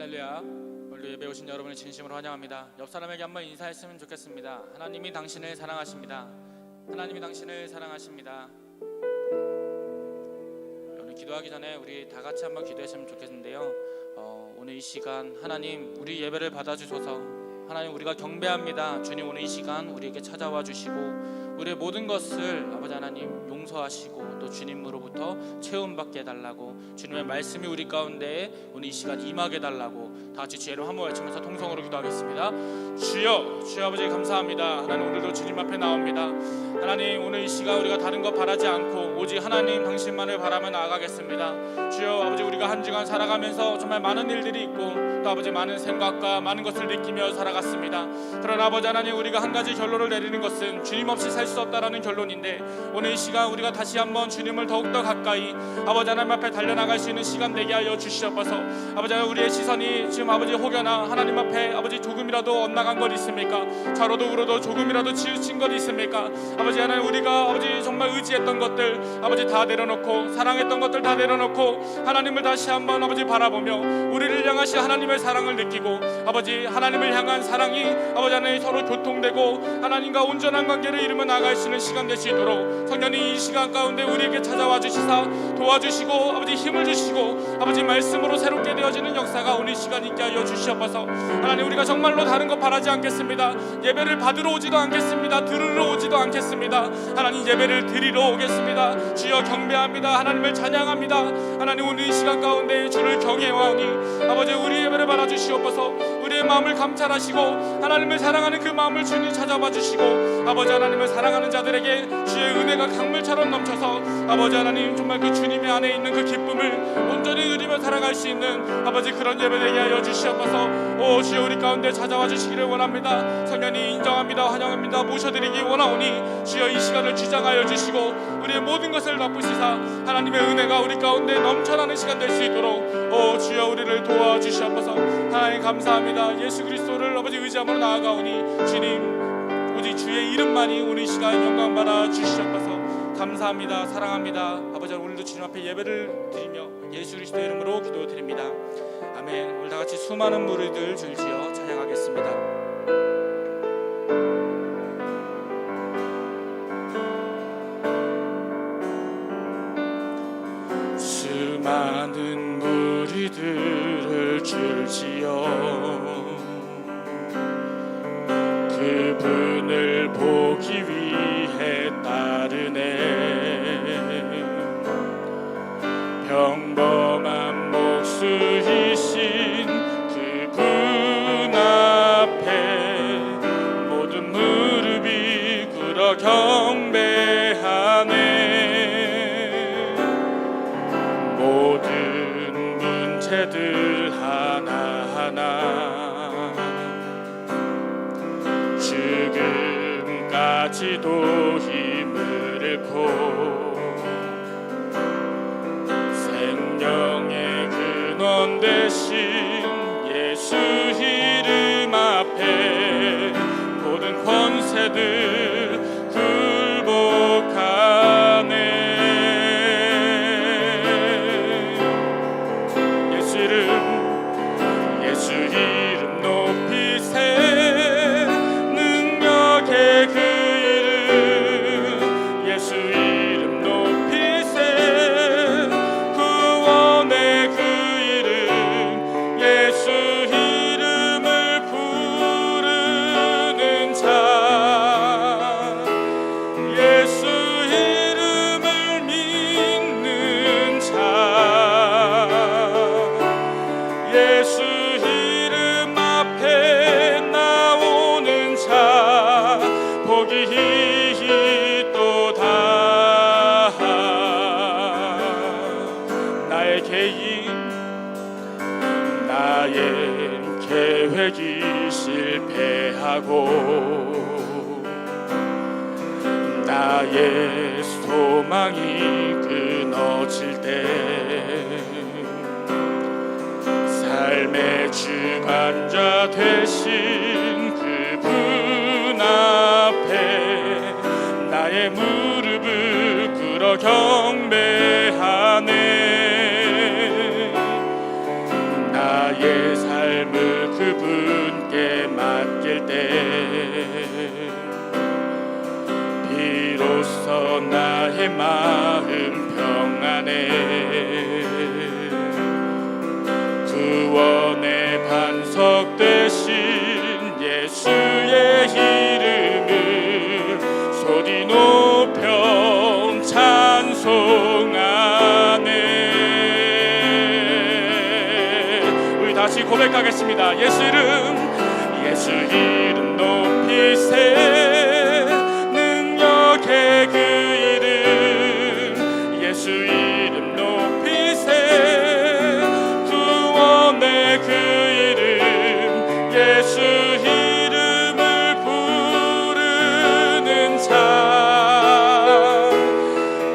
할렐루야. 오늘 예배 오신 여러분을 진심으로 환영합니다. 옆 사람에게 한번 인사했으면 좋겠습니다. 하나님이 당신을 사랑하십니다. 하나님이 당신을 사랑하십니다. 오늘 기도하기 전에 우리 다 같이 한번 기도했으면 좋겠는데요. 오늘 이 시간 하나님 우리 예배를 받아주소서. 하나님 우리가 경배합니다. 주님 오늘 이 시간 우리에게 찾아와 주시고 우리의 모든 것을 아버지 하나님 용서하시고 또 주님으로부터 체험받게 해달라고, 주님의 말씀이 우리 가운데 오늘 이 시간 임하게 해달라고 다 같이 주의 이름 한번 외치면서 통성으로 기도하겠습니다. 주여, 주여 아버지 감사합니다. 하나님 오늘도 주님 앞에 나옵니다. 하나님 오늘 이 시간 우리가 다른 것 바라지 않고 오직 하나님 당신만을 바라며 나아가겠습니다. 주여 아버지 우리가 한 주간 살아가면서 정말 많은 일들이 있고 또 아버지 많은 생각과 많은 것을 느끼며 살아갔습니다. 그러나 아버지 하나님 우리가 한 가지 결론을 내리는 것은 주님 없이 살 수 없다라는 결론인데, 오늘 이 시간 우리가 다시 한번 주님을 더욱더 가까이 아버지 하나님 앞에 달려나갈 수 있는 시간 되게 하여 주시옵소서. 아버지 하나님 우리의 시선이 지금 아버지 혹여나 하나님 앞에 아버지 조금이라도 엇나간 것 있습니까? 좌로도 우로도 조금이라도 치우친 것 있습니까? 아버지 하나님 우리가 아버지 정말 의지했던 것들 아버지 다 내려놓고 사랑했던 것들 다 내려놓고 하나님을 다시 한번 아버지 바라보며 우리를 향하신 하나님의 사랑을 느끼고 아버지 하나님을 향한 사랑이 아버지 하나님 서로 교통되고 하나님과 온전한 관계를 이루며 나아갈 수 있는 시간 될 수 있도록 성령이 이 시간 가운데 우리에게 찾아와 주시사 도와주시고 아버지 힘을 주시고 아버지 말씀으로 새롭게 되어지는 역사가 오늘 이 시간 있게 하여 주시옵소서. 하나님 우리가 정말로 다른 것 바라지 않겠습니다. 예배를 받으러 오지도 않겠습니다. 들으러 오지도 않겠습니다. 하나님 예배를 드리러 오겠습니다. 주여 경배합니다. 하나님을 찬양합니다. 하나님 오늘 이 시간 가운데 주를 경외하오니 아버지 우리 예배를 받아주시옵소서. 우리의 마음을 감찰하시고 하나님을 사랑하는 그 마음을 주님 찾아봐 주시고 아버지 하나님을 사랑하는 자들에게 주의 은혜가 강물처럼 넘쳐서 아버지 하나님 정말 그 주님의 안에 있는 그 기쁨을 온전히 누리며 살아갈 수 있는 아버지 그런 예배 되게 하여 주시옵소서. 오 주여 우리 가운데 찾아와 주시기를 원합니다. 성령님 인정합니다. 환영합니다. 모셔드리기 원하오니 주여 이 시간을 주장하여 주시고 우리의 모든 것을 납부시사 하나님의 은혜가 우리 가운데 넘쳐나는 시간 될 수 있도록 오 주여 우리를 도와주시옵소서. 하나님 감사합니다. 예수 그리스도를 아버지 의지함으로 나아가오니 주님 오직 주의 이름만이 오늘 이 시간 영광 받아 주시옵소서. 감사합니다. 사랑합니다. 아버지 오늘도 주님 앞에 예배를 드리며 예수 그리스도 이름으로 기도드립니다. 아멘. 오늘 다 같이 수많은 무리들 줄지어 찬양하겠습니다. 수많은 무리들을 줄지어 그분을 보기 위해 따르네. 평범한 목수이신 그분 앞에 모든 무릎이 꿇어 경배하네. 모든 문제들 하나하나 지금까지도 힘을 잃고 생명의 근원 되신 예수 이름 앞에 모든 권세들 굴복하네. 예수 이름 높이세. 능력의 그 이름 예수 이름 높이세. 구원의 그 이름 예수 이름을 부르는 자 예수 이름을 믿는 자 예수 이름 앞에 나오는 자 복이 있도다. 나의 계획이 실패하고 나의 소망이 끊어질 때 삶의 주관자 되신 그분 앞에 나의 무릎을 꿇어 경배하네. 나의 삶 주소서 나의 마음 평안에 구원의 반석 되신 예수의 이름을 소리 높여 찬송하네. 우리 다시 고백하겠습니다. 예수 이름 높이세. 능력의 그 이름 예수 이름 높이세. 구원의 그 이름 예수 이름을 부르는 자.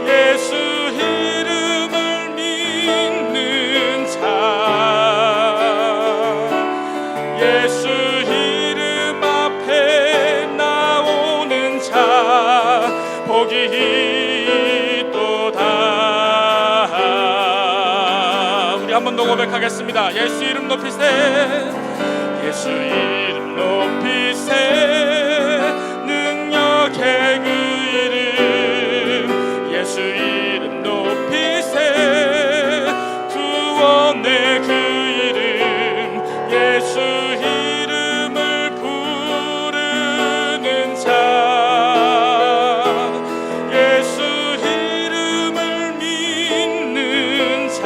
예수 이름을 믿는 자. 예수 이름 앞에 나오는 자 복이 있도다. 우리 한 번 더 고백하겠습니다. 예수 이름 높이세. 예수 이름 높이세. 능력의 그 이름 예수 이름 높이세. 구원의 그 이름 예수 이름을 부르는 자. 예수 이름을 믿는 자.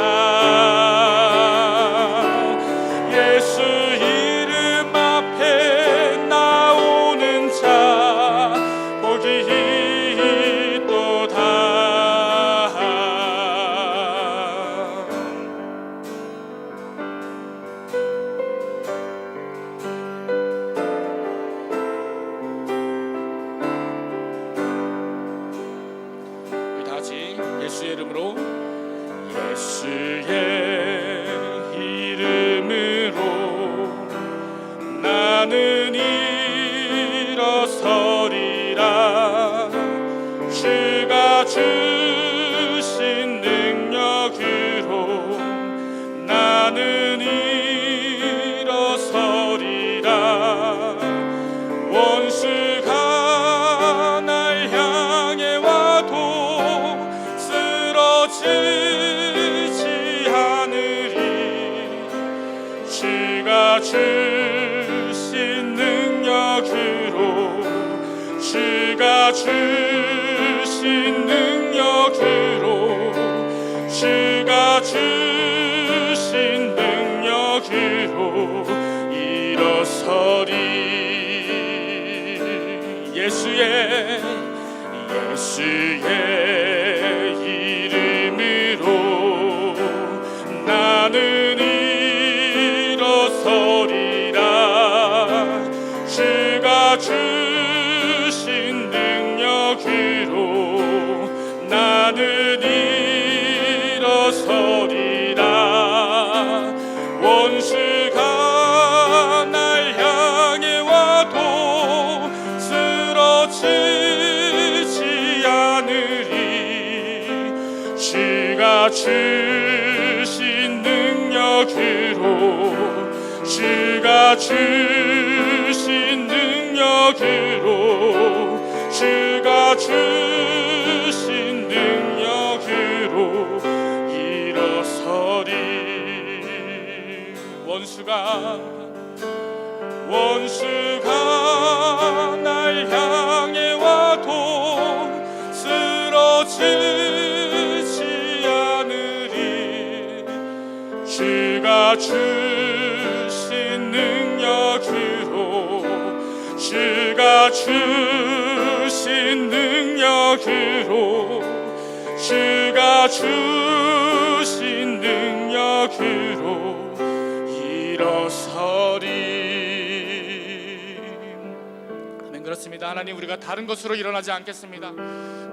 예수 이름 앞에 나오는 자 복이 있도다. 우리 다같이 예수의 이름으로 예수의 이름으로 나는 일어서리라. 주가 주신 능력으로 나는 일어서리라. 원수가 날 향해 와도 쓰러지지 않으리. 주가 주신 능력으로 주가 주신 능력으로 주가 주신 능력으로 일어서리. 예수의 이름으로 나는 일어서리라. 주가 주신 능력으로 나는 일어서리라. 원수가 날 향해 와도 쓰러지지 않으리. 주가 주신 능력으로 주가 주신 능력으로 주가 주신 능력으로 일어서리. 원수가 날 향해 와도 쓰러지지 않으리. 주가 주신 능력으로 주가 주신 능력으로 주가 주신 능력으로 일어서리. 아멘. 그렇습니다. 하나님, 우리가 다른 것으로 일어나지 않겠습니다.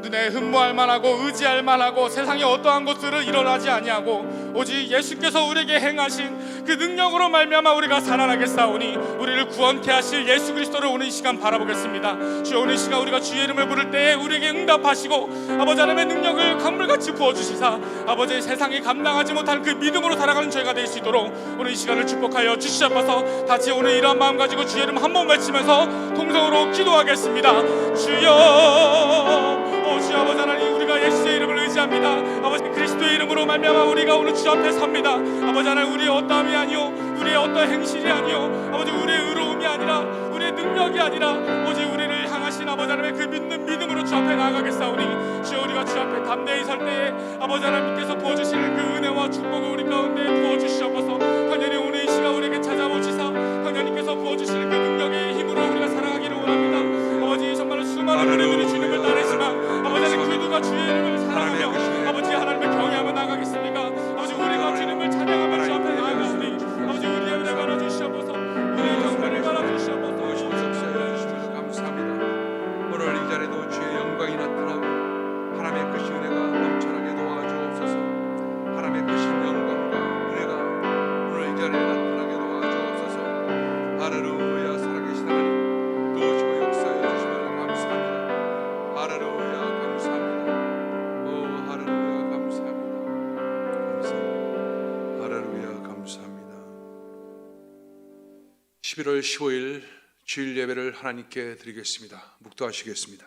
눈에 흠모할 만하고 의지할 만하고 세상에 어떠한 것들을 일어나지 아니하고 오직 예수께서 우리에게 행하신 그 능력으로 말미암아 우리가 살아나겠사오니 우리를 구원케 하실 예수 그리스도를 오늘 이 시간 바라보겠습니다. 주여, 오늘 이 시간 우리가 주의 이름을 부를 때에 우리에게 응답하시고 아버지 하나님의 능력을 강물같이 부어주시사 아버지 세상이 감당하지 못할 그 믿음으로 살아가는 저희가 될 수 있도록 오늘 이 시간을 축복하여 주시옵소서. 다시 오늘 이러한 마음 가지고 주의 이름 한 번 외치면서 통성으로 기도하겠습니다. 주여, 오 아버지 하나님, 우리가 예수의 이름을 의지합니다. 아버지 그리스도의 이름으로 말미암아 우리가 오늘 주 앞에 섭니다. 아버지 하나님, 우리의 어떠함이 아니요, 우리의 어떤 행실이 아니요, 아버지 우리의 의로움이 아니라, 우리의 능력이 아니라, 아버지 우리를 향하신 아버지 하나님의 그 믿는 믿음으로 주 앞에 나아가겠사오니, 주여 우리가 주 앞에 담대히 설 때에 아버지 하나님께서 부어주시는 그 은혜와 축복을 우리 가운데 부어주시옵소서. 하나님, 오늘 이 시간 우리에게 찾아오시사 하나님께서 부어주시는 그 능력의 힘으로 우리가 살아가기를 원합니다. 아버지, 정말 수많은 우리들이 주님을 따르지만 아버지 하나님, 그 누가 주의 이름을 사랑하며 아버지 하나님을 경외하며 나가겠습니까? 아버지, 우리가 주님을 찬양하며 주 앞에 나아가오니 아버지 우리의 은혜 받아주시옵소서. 우리의 정말을 받아주시옵소서. 감사합니다. 오늘 이 자리에도 주의 영광이 나타나고 하나님의 크신 은혜가 넘쳐나게 도와주옵소서. 하나님의 크신 영광과 은혜가 오늘 이 자리에 나타나게 도와주옵소서. 할렐루야. 살아계신 하나님, 도우시고 역사해 주심을 감사합니다. 할렐루야. 감사합니다. 오 할렐루야. 감사합니다. 감사합니다. 할렐루야. 감사합니다. 11월 15일 주일 예배를 하나님께 드리겠습니다. 묵도하시겠습니다.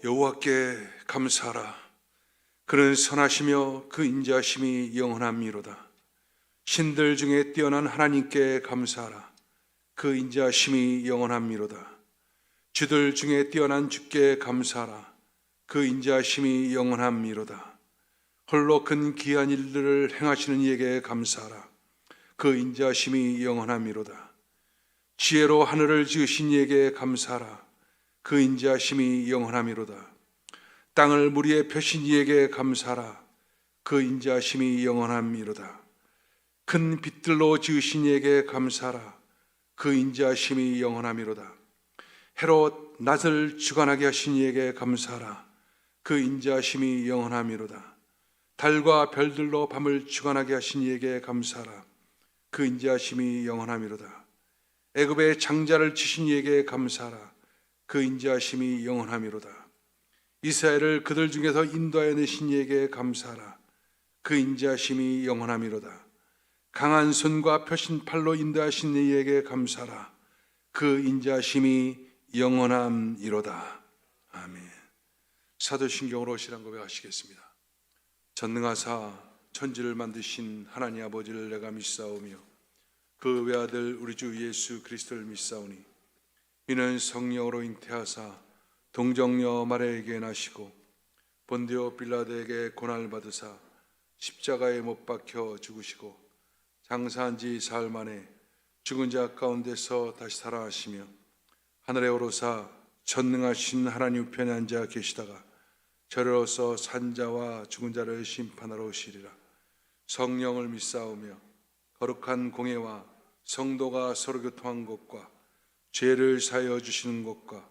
여호와께 감사하라. 그는 선하시며 그 인자하심이 영원함이로다. 신들 중에 뛰어난 하나님께 감사하라. 그 인자하심이 영원함이로다. 주들 중에 뛰어난 주께 감사하라. 그 인자하심이 영원함이로다. 홀로 큰 기한 일들을 행하시는 이에게 감사하라. 그 인자하심이 영원함이로다. 지혜로 하늘을 지으신 이에게 감사하라. 그 인자하심이 영원함이로다. 땅을 물 위에 펴신 이에게 감사하라. 그 인자하심이 영원함이로다. 큰 빛들로 지으신 이에게 감사하라. 그 인자하심이 영원함이로다. 해로 낮을 주관하게 하신 이에게 감사하라. 그 인자하심이 영원함이로다. 달과 별들로 밤을 주관하게 하신 이에게 감사하라. 그 인자하심이 영원함이로다. 애굽의 장자를 치신 이에게 감사하라. 그 인자하심이 영원함이로다. 이스라엘을 그들 중에서 인도하여 내신 이에게 감사하라. 그 인자하심이 영원함이로다. 강한 손과 펴신 팔로 인도하신 이에게 감사하라. 그 인자하심이 영원함이로다. 아멘. 사도신경으로 신앙 고백하시겠습니다. 전능하사 천지를 만드신 하나님 아버지를 내가 믿사오며 그 외아들 우리 주 예수 그리스도를 믿사오니 이는 성령으로 잉태하사 동정녀 마리아에게 나시고 본디오 빌라도에게 고난을 받으사 십자가에 못 박혀 죽으시고 장사한 지 사흘 만에 죽은 자 가운데서 다시 살아나시며 하늘에 오르사 전능하신 하나님 우편에 앉아 계시다가 저리로서 산 자와 죽은 자를 심판하러 오시리라. 성령을 믿사오며 거룩한 공예와 성도가 서로 교통한 것과 죄를 사하여 주시는 것과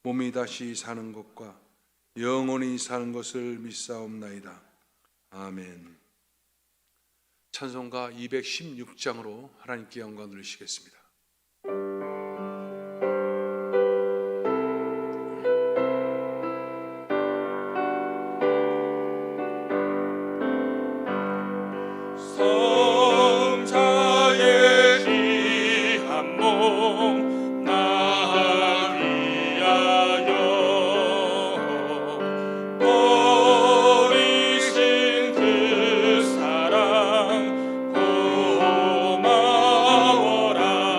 몸이 다시 사는 것과 영원히 사는 것을 믿사옵나이다. 아멘. 찬송가 216장으로 하나님께 영광 돌리시겠습니다. 고마워라.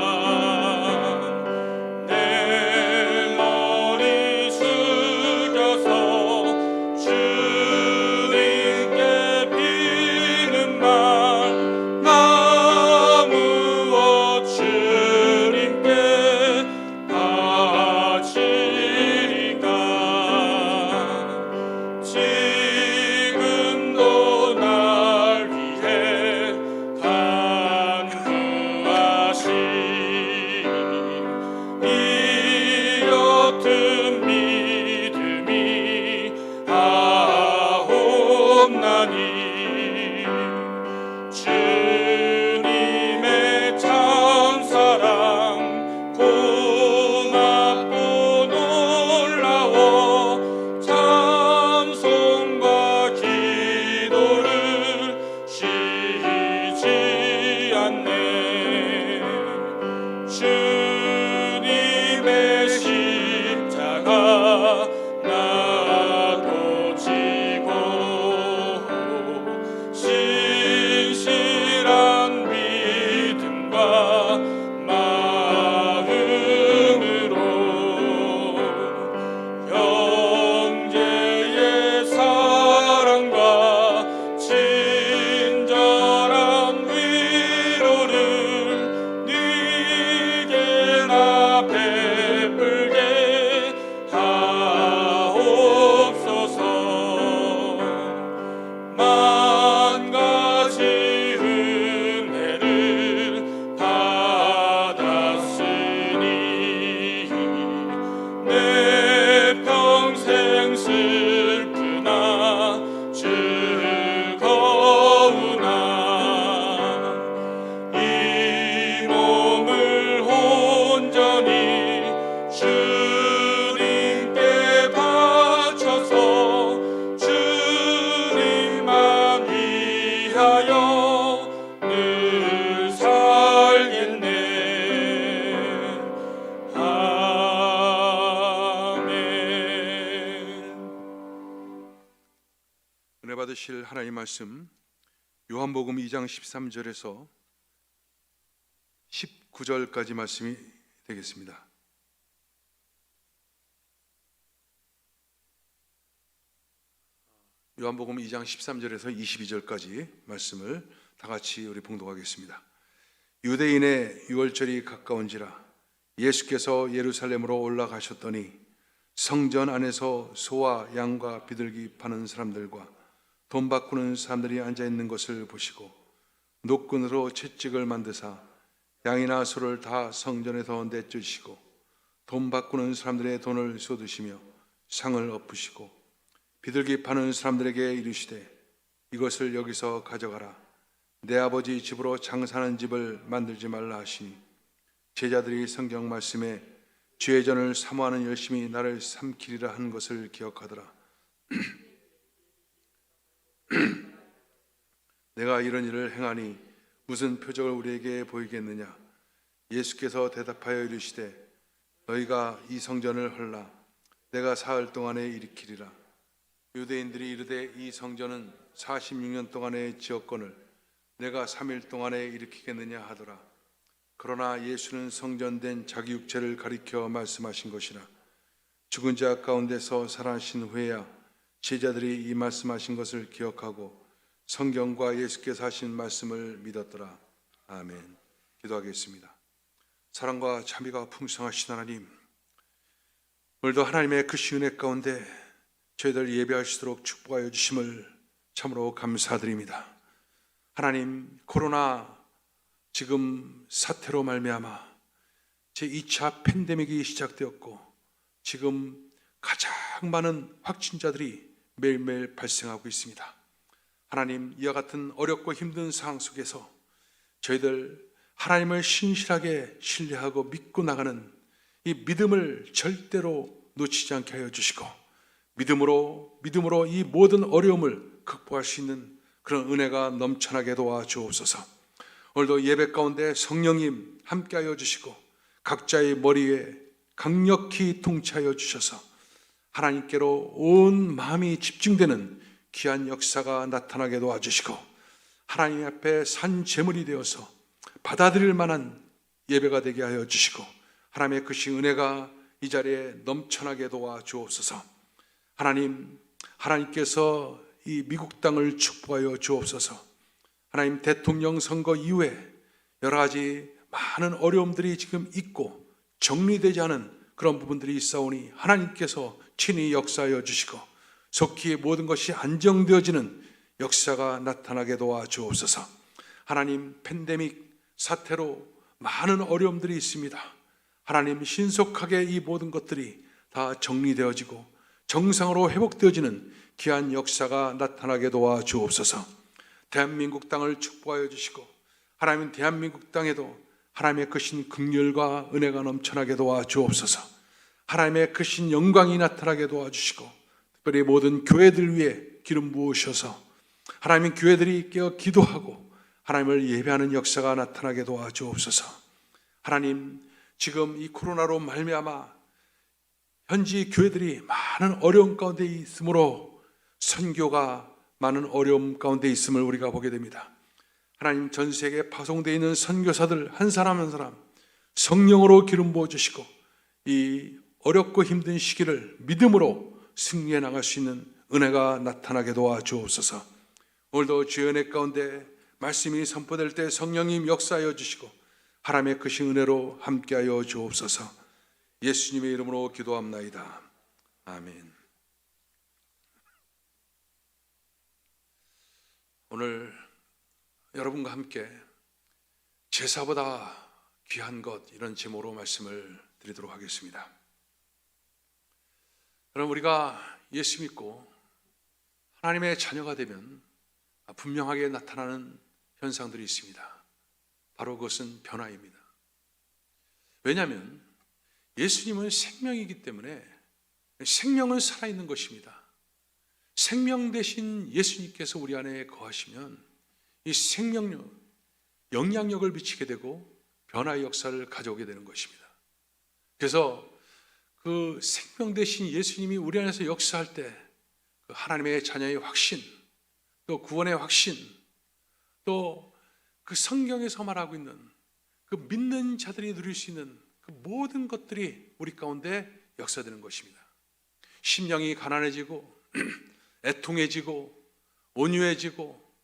하실 하나님 말씀 요한복음 2장 13절에서 19절까지 말씀이 되겠습니다. 요한복음 2장 13절에서 22절까지 말씀을 다 같이 우리 봉독하겠습니다. 유대인의 유월절이 가까운지라 예수께서 예루살렘으로 올라가셨더니 성전 안에서 소와 양과 비둘기 파는 사람들과 돈 바꾸는 사람들이 앉아 있는 것을 보시고 노끈으로 채찍을 만드사 양이나 소를 다 성전에서 내쫓으시고 돈 바꾸는 사람들의 돈을 쏟으시며 상을 엎으시고 비둘기 파는 사람들에게 이르시되 이것을 여기서 가져가라. 내 아버지 집으로 장사하는 집을 만들지 말라 하시니 제자들이 성경 말씀에 죄전을 사모하는 열심히 나를 삼키리라 한 것을 기억하더라. 내가 이런 일을 행하니 무슨 표적을 우리에게 보이겠느냐? 예수께서 대답하여 이르시되 너희가 이 성전을 헐라. 내가 사흘 동안에 일으키리라. 유대인들이 이르되 이 성전은 46년 동안의 지었건을 내가 3일 동안에 일으키겠느냐 하더라. 그러나 예수는 성전된 자기 육체를 가리켜 말씀하신 것이라. 죽은 자 가운데서 살아나신 후에야 제자들이 이 말씀하신 것을 기억하고 성경과 예수께서 하신 말씀을 믿었더라. 아멘. 기도하겠습니다. 사랑과 자비가 풍성하신 하나님, 오늘도 하나님의 크신 은혜 가운데 저희들 예배할 수 있도록 축복하여 주심을 참으로 감사드립니다. 하나님, 코로나 지금 사태로 말미암아 제2차 팬데믹이 시작되었고 지금 가장 많은 확진자들이 매일매일 발생하고 있습니다. 하나님, 이와 같은 어렵고 힘든 상황 속에서 저희들 하나님을 신실하게 신뢰하고 믿고 나가는 이 믿음을 절대로 놓치지 않게 하여 주시고 믿음으로 이 모든 어려움을 극복할 수 있는 그런 은혜가 넘쳐나게 도와주옵소서. 오늘도 예배 가운데 성령님 함께하여 주시고 각자의 머리에 강력히 통치하여 주셔서 하나님께로 온 마음이 집중되는 귀한 역사가 나타나게 도와주시고 하나님 앞에 산 제물이 되어서 받아들일 만한 예배가 되게 하여 주시고 하나님의 크신 은혜가 이 자리에 넘쳐나게 도와주옵소서. 하나님께서 이 미국 땅을 축복하여 주옵소서. 하나님, 대통령 선거 이후에 여러 가지 많은 어려움들이 지금 있고 정리되지 않은 그런 부분들이 있사오니 하나님께서 친히 역사하여 주시고 속히 모든 것이 안정되어지는 역사가 나타나게 도와주옵소서. 하나님, 팬데믹 사태로 많은 어려움들이 있습니다. 하나님, 신속하게 이 모든 것들이 다 정리되어지고 정상으로 회복되어지는 귀한 역사가 나타나게 도와주옵소서. 대한민국 땅을 축복하여 주시고 하나님, 대한민국 땅에도 하나님의 크신 긍휼과 은혜가 넘쳐나게 도와주옵소서. 하나님의 크신 영광이 나타나게 도와주시고 특별히 모든 교회들 위해 기름 부으셔서 하나님, 교회들이 깨어 기도하고 하나님을 예배하는 역사가 나타나게 도와주옵소서. 하나님, 지금 이 코로나로 말미암아 현지 교회들이 많은 어려움 가운데 있으므로 선교가 많은 어려움 가운데 있음을 우리가 보게 됩니다. 하나님, 전 세계에 파송되어 있는 선교사들 한 사람 한 사람 성령으로 기름 부어주시고 이 어렵고 힘든 시기를 믿음으로 승리해 나갈 수 있는 은혜가 나타나게 도와주옵소서. 오늘도 주의 은혜 가운데 말씀이 선포될 때 성령님 역사하여 주시고 하나님의 크신 은혜로 함께하여 주옵소서. 예수님의 이름으로 기도합나이다. 아멘. 오늘 여러분과 함께 제사보다 귀한 것, 이런 제목으로 말씀을 드리도록 하겠습니다. 여러분, 우리가 예수 믿고 하나님의 자녀가 되면 분명하게 나타나는 현상들이 있습니다. 바로 그것은 변화입니다. 왜냐하면 예수님은 생명이기 때문에 생명은 살아있는 것입니다. 생명 대신 예수님께서 우리 안에 거하시면 이 생명력, 영향력을 미치게 되고 변화의 역사를 가져오게 되는 것입니다. 그래서 그 생명 대신 예수님이 우리 안에서 역사할 때 그 하나님의 자녀의 확신, 또 구원의 확신, 또 그 성경에서 말하고 있는 그 믿는 자들이 누릴 수 있는 그 모든 것들이 우리 가운데 역사되는 것입니다. 심령이 가난해지고 애통해지고 온유해지고,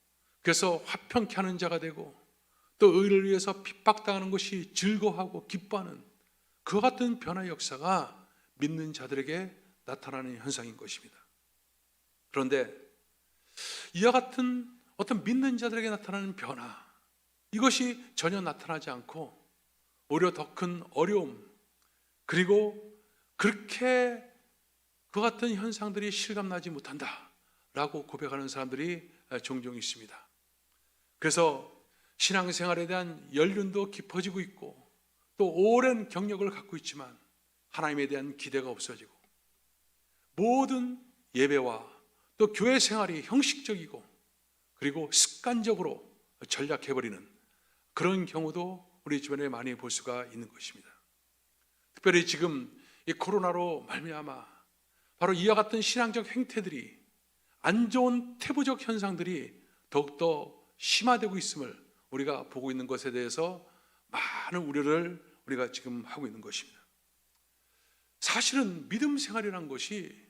그래서 화평케 하는 자가 되고, 또 의를 위해서 핍박당하는 것이 즐거워하고 기뻐하는 그와 같은 변화의 역사가 믿는 자들에게 나타나는 현상인 것입니다. 그런데 이와 같은 어떤 믿는 자들에게 나타나는 변화, 이것이 전혀 나타나지 않고 오히려 더 큰 어려움, 그리고 그렇게 그와 같은 현상들이 실감나지 못한다라고 고백하는 사람들이 종종 있습니다. 그래서 신앙생활에 대한 연륜도 깊어지고 있고, 또 오랜 경력을 갖고 있지만 하나님에 대한 기대가 없어지고, 모든 예배와 또 교회 생활이 형식적이고, 그리고 습관적으로 전락해버리는 그런 경우도 우리 주변에 많이 볼 수가 있는 것입니다. 특별히 지금 이 코로나로 말미암아 바로 이와 같은 신앙적 행태들이, 안 좋은 태부적 현상들이 더욱더 심화되고 있음을 우리가 보고 있는 것에 대해서 많은 우려를 우리가 지금 하고 있는 것입니다. 사실은 믿음 생활이라는 것이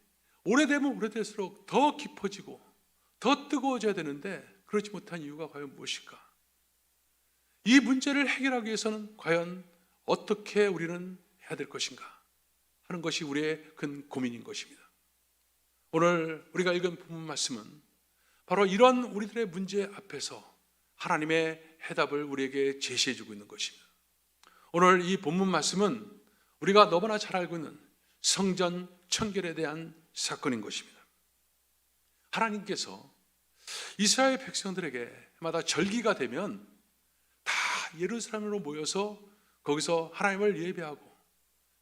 오래되면 오래될수록 더 깊어지고 더 뜨거워져야 되는데, 그렇지 못한 이유가 과연 무엇일까? 이 문제를 해결하기 위해서는 과연 어떻게 우리는 해야 될 것인가 하는 것이 우리의 큰 고민인 것입니다. 오늘 우리가 읽은 본문 말씀은 바로 이런 우리들의 문제 앞에서 하나님의 해답을 우리에게 제시해 주고 있는 것입니다. 오늘 이 본문 말씀은 우리가 너무나 잘 알고 있는 성전 청결에 대한 사건인 것입니다. 하나님께서 이스라엘 백성들에게 마다 절기가 되면 다 예루살렘으로 모여서 거기서 하나님을 예배하고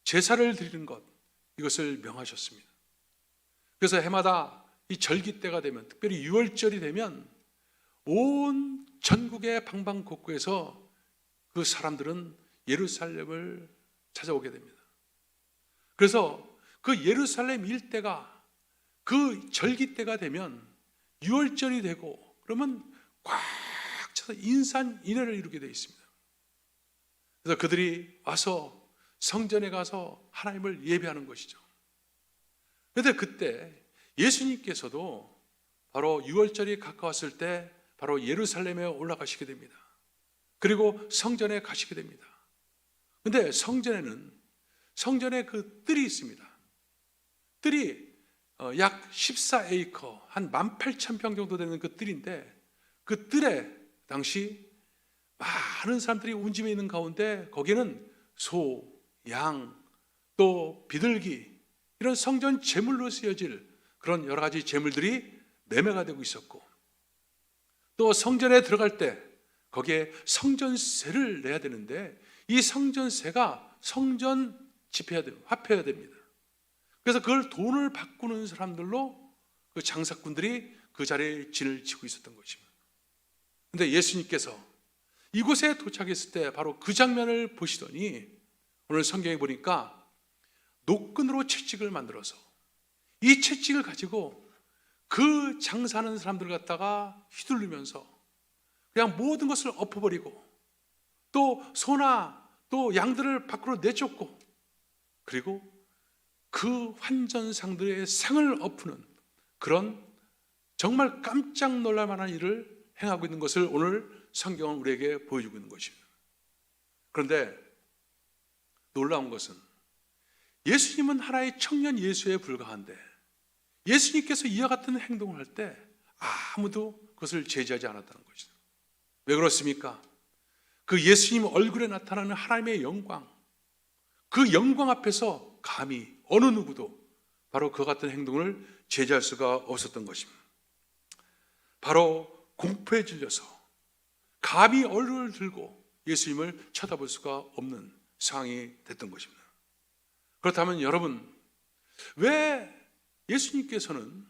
제사를 드리는 것, 이것을 명하셨습니다. 그래서 해마다 이 절기 때가 되면, 특별히 6월절이 되면 온 전국의 방방곡곡에서 그 사람들은 예루살렘을 찾아오게 됩니다. 그래서 그 예루살렘 일대가 그 절기 때가 되면 6월절이 되고, 그러면 꽉 차서 인산인해를 이루게 되어 있습니다. 그래서 그들이 와서 성전에 가서 하나님을 예배하는 것이죠. 그런데 그때 예수님께서도 바로 6월절이 가까웠을 때 바로 예루살렘에 올라가시게 됩니다. 그리고 성전에 가시게 됩니다. 그런데 성전에 그 뜰이 있습니다. 뜰이 약 14에이커, 한 18,000평 정도 되는 그 뜰인데, 그 뜰에 당시 많은 사람들이 운집해 있는 가운데 거기에는 소, 양, 또 비둘기, 이런 성전 제물로 쓰여질 그런 여러 가지 제물들이 매매가 되고 있었고, 또 성전에 들어갈 때 거기에 성전세를 내야 되는데, 이 성전세가 성전 지폐해야 됩니다. 화폐해야 됩니다. 그래서 그걸 돈을 바꾸는 사람들로 그 장사꾼들이 그 자리에 진을 치고 있었던 것입니다. 그런데 예수님께서 이곳에 도착했을 때 바로 그 장면을 보시더니, 오늘 성경에 보니까 노끈으로 채찍을 만들어서 이 채찍을 가지고 그 장사하는 사람들을 갖다가 휘두르면서 그냥 모든 것을 엎어버리고, 또 소나 또 양들을 밖으로 내쫓고, 그리고 그 환전상들의 상을 엎는 그런 정말 깜짝 놀랄 만한 일을 행하고 있는 것을 오늘 성경은 우리에게 보여주고 있는 것입니다. 그런데 놀라운 것은 예수님은 하나의 청년 예수에 불과한데, 예수님께서 이와 같은 행동을 할 때 아무도 그것을 제지하지 않았다는 것이죠. 왜 그렇습니까? 그 예수님 얼굴에 나타나는 하나님의 영광, 그 영광 앞에서 감히 어느 누구도 바로 그 같은 행동을 제지할 수가 없었던 것입니다. 바로 공포에 질려서 감히 얼굴을 들고 예수님을 쳐다볼 수가 없는 상황이 됐던 것입니다. 그렇다면 여러분, 왜 예수님께서는